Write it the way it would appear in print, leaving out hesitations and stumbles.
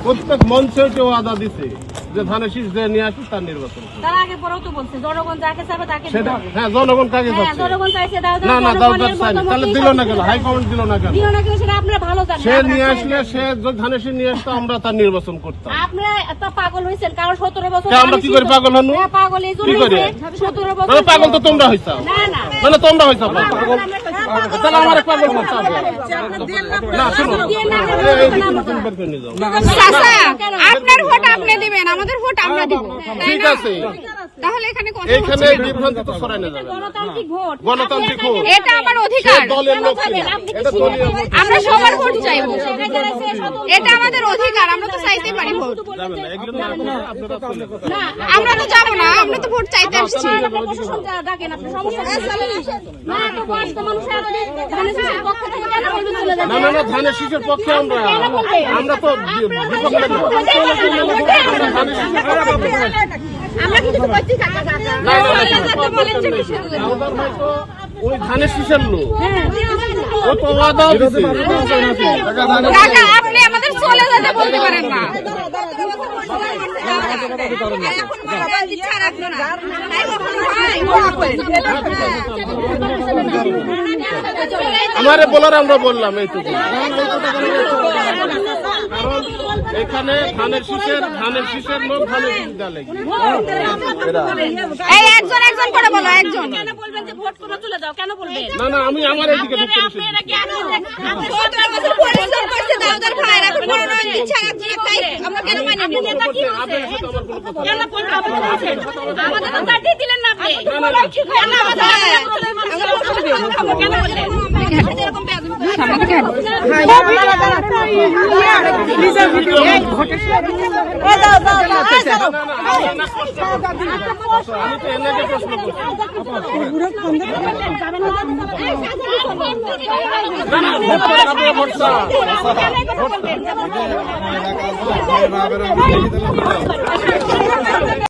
প্রত্যেক মঞ্চে কেউ আদা দিছে যে ধানের শীষ যে নিয়ে আসি তার নির্বাচন। তার আগে পরেও তো বলছে জনগণ যাকে চাবে তাকে সেটা হ্যাঁ জনগণ কাকে চাচ্ছে? জনগণ চাইছে না না দাও তাহলে দিল না কেন? হাইকমান্ড দিল না কেন? দিল না কেন সেটা আপনারা ভালো জানেন। সে নিয়ে আসলে সে যদি ধানের শীষ নিয়ে আসতো আমরা তার নির্বাচন করতাম। আপনারা এত পাগল হয়েছেন কারণ 17 বছর আমরা কি করে পাগল হনু? পাগল এই জন্য 17 বছর পাগল তো তোমরা হইছো। না না মানে তোমরা হইছো পাগল। তাহলে আমার পাগল করতে হবে না। শুনো চাচা আপনার ভোট আপনি দিবেন, আমাদের ভোট আমরা দিব, ঠিক আছে। তাহলে এখানে এইখানে বিভ্রান্তি তো ছড়ায় না যাবে। গণতান্ত্রিক ভোট গণতান্ত্রিক ভোট এটা আমার অধিকার, দলের লোক এটা দলীয় ভোট। আমরা সবার ভোট চাইবো, এটা আমাদের অধিকার, আমরা তো চাইতেই পারি ভোট। আমরা তো যাবো না, আমরা তো ভোট চাইতে আসছি। ডাকেন আপনি সমস্যা না তো পাঁচটা মানুষ ধানের শীষের পক্ষ থেকে কেন বলবেন চলে যাবে? না না না ধানের শীষের পক্ষে আমরা তো বিপক্ষে আমরা কিন্তু করছি কাকা কাকা ওই ধানের শীষের লোক ও তো ওয়াদা দিছে। কাকা আপনি আমাদের চলে যেতে বলতে পারেন না। আমারে বলার আমরা বললাম এইটুকু। কারণ এখানে ধানের শীষের লোক ধানের শীষ ডালে এই একজন একজন করে বলো, একজন। কেন বলবেন যে ভোট করে চলে যাও? কেন বলবেন? না না আমি আমার এইদিকে ঢুকতে বসেছি। পরিশ্রম করছে দাউদের ভাই, এখন মনোনয়ন দিচ্ছে একজন একটাই, আমরা কেন মানি না? আপনার সাথে আমার কোনো কথা কেন বলবেন? আমাদের তো চাকরি দিলেন না আপনি। কেন বললেন? আমি তো এনাকে প্রশ্ন করছি। ভোট